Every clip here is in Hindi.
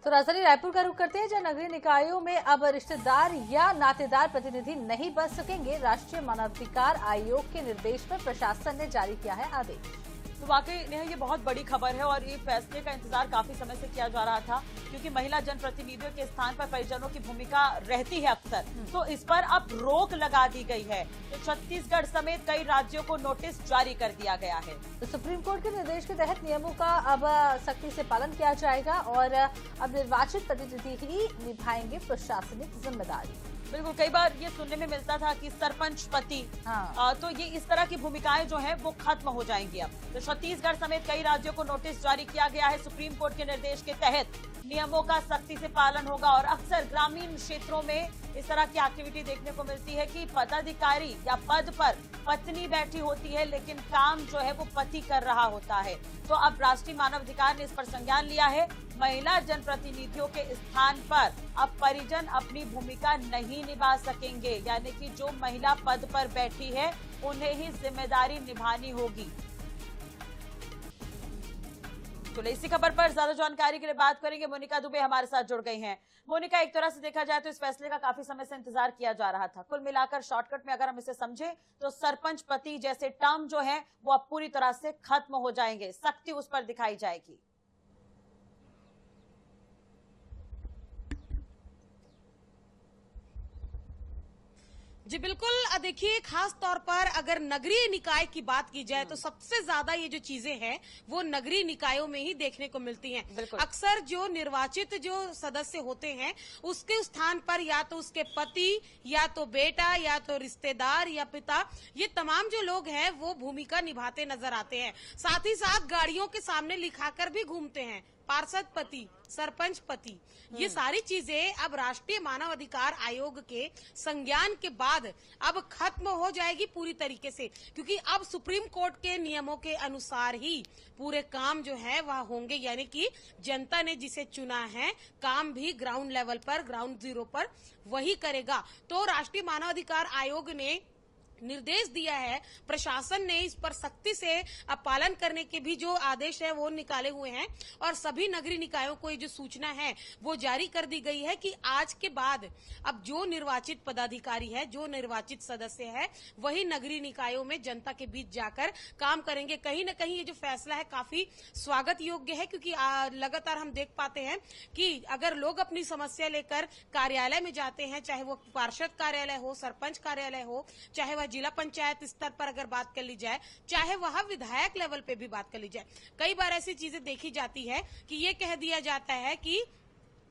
तो राजधानी रायपुर का रुख करते हैं, जहां नगरीय निकायों में अब रिश्तेदार या नातेदार प्रतिनिधि नहीं बन सकेंगे। राष्ट्रीय मानवाधिकार आयोग के निर्देश पर प्रशासन ने जारी किया है आदेश। तो वाकई नेहा ये बहुत बड़ी खबर है और ये फैसले का इंतजार काफी समय से किया जा रहा था, क्योंकि महिला जनप्रतिनिधियों के स्थान पर परिजनों की भूमिका रहती है अक्सर। तो इस पर अब रोक लगा दी गई है। तो छत्तीसगढ़ समेत कई राज्यों को नोटिस जारी कर दिया गया है। तो सुप्रीम कोर्ट के निर्देश के तहत नियमों का अब सख्ती से पालन किया जाएगा और अब निर्वाचित प्रतिनिधि ही निभाएंगे प्रशासनिक जिम्मेदारी। बिल्कुल, कई बार ये सुनने में मिलता था कि सरपंच पति, तो ये इस तरह की भूमिकाएं जो है वो खत्म हो जाएंगी अब। तो छत्तीसगढ़ समेत कई राज्यों को नोटिस जारी किया गया है। सुप्रीम कोर्ट के निर्देश के तहत नियमों का सख्ती से पालन होगा और अक्सर ग्रामीण क्षेत्रों में इस तरह की एक्टिविटी देखने को मिलती है कि पदाधिकारी या पद पर पत्नी बैठी होती है, लेकिन काम जो है वो पति कर रहा होता है। तो अब राष्ट्रीय मानवाधिकार ने इस पर संज्ञान लिया है। महिला जनप्रतिनिधियों के स्थान पर अब परिजन अपनी भूमिका नहीं निभा सकेंगे, यानी कि जो महिला पद पर बैठी है उन्हें ही जिम्मेदारी निभानी होगी। चलो इसी खबर पर ज्यादा जानकारी के लिए बात करेंगे। मोनिका दुबे हमारे साथ जुड़ गई हैं। मोनिका, एक तरह से देखा जाए तो इस फैसले का काफी समय से इंतजार किया जा रहा था। कुल मिलाकर शॉर्टकट में अगर हम इसे समझे तो सरपंच पति जैसे टर्म जो है वो अब पूरी तरह से खत्म हो जाएंगे, सख्ती उस पर दिखाई जाएगी। जी बिल्कुल, देखिए खास तौर पर अगर नगरीय निकाय की बात की जाए तो सबसे ज्यादा ये जो चीजें हैं वो नगरीय निकायों में ही देखने को मिलती हैं। अक्सर जो निर्वाचित जो सदस्य होते हैं उसके स्थान पर या तो उसके पति या तो बेटा या तो रिश्तेदार या पिता, ये तमाम जो लोग हैं वो भूमिका निभाते नजर आते हैं। साथ ही साथ गाड़ियों के सामने लिखाकर भी घूमते हैं पार्षद पति, सरपंच पति। ये सारी चीजें अब राष्ट्रीय मानव अधिकार आयोग के संज्ञान के बाद अब खत्म हो जाएगी पूरी तरीके से, क्योंकि अब सुप्रीम कोर्ट के नियमों के अनुसार ही पूरे काम जो है वह होंगे, यानी कि जनता ने जिसे चुना है काम भी ग्राउंड लेवल पर, ग्राउंड जीरो पर वही करेगा। तो राष्ट्रीय मानवाधिकार आयोग ने निर्देश दिया है, प्रशासन ने इस पर सख्ती से पालन करने के भी जो आदेश है वो निकाले हुए हैं और सभी नगरीय निकायों को ये जो सूचना है वो जारी कर दी गई है कि आज के बाद अब जो निर्वाचित पदाधिकारी है, जो निर्वाचित सदस्य है, वही नगरीय निकायों में जनता के बीच जाकर काम करेंगे। कहीं न कहीं ये जो फैसला है काफी स्वागत योग्य है, क्योंकि लगातार हम देख पाते हैं कि अगर लोग अपनी समस्या लेकर कार्यालय में जाते हैं, चाहे वो पार्षद कार्यालय हो, सरपंच कार्यालय हो, चाहे वह जिला पंचायत स्तर पर अगर बात कर ली जाए, चाहे वह विधायक लेवल पे भी बात कर ली जाए, कई बार ऐसी चीजें देखी जाती है कि ये कह दिया जाता है कि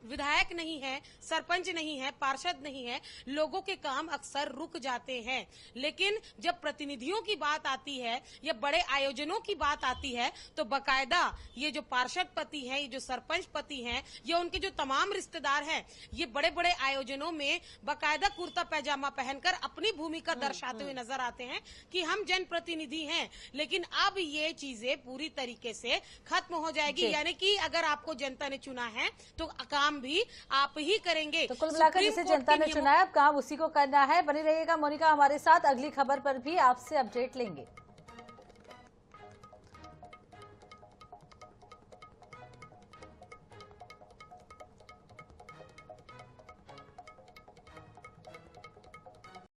विधायक नहीं है, सरपंच नहीं है, पार्षद नहीं है, लोगों के काम अक्सर रुक जाते हैं। लेकिन जब प्रतिनिधियों की बात आती है या बड़े आयोजनों की बात आती है तो बकायदा ये जो पार्षद पति हैं, ये जो सरपंच पति हैं, या उनके जो तमाम रिश्तेदार हैं, ये बड़े बड़े आयोजनों में बकायदा कुर्ता पैजामा पहनकर अपनी भूमिका दर्शाते हुए नजर आते हैं कि हम जनप्रतिनिधि हैं। लेकिन अब ये चीजें पूरी तरीके से खत्म हो जाएगी, यानी कि अगर आपको जनता ने चुना है तो काम भी आप ही करेंगे। तो कुल मिलाकर जिसे जनता ने चुना है अब काम उसी को करना है। बनी रहिएगा मोनिका हमारे साथ, अगली खबर पर भी आपसे अपडेट लेंगे।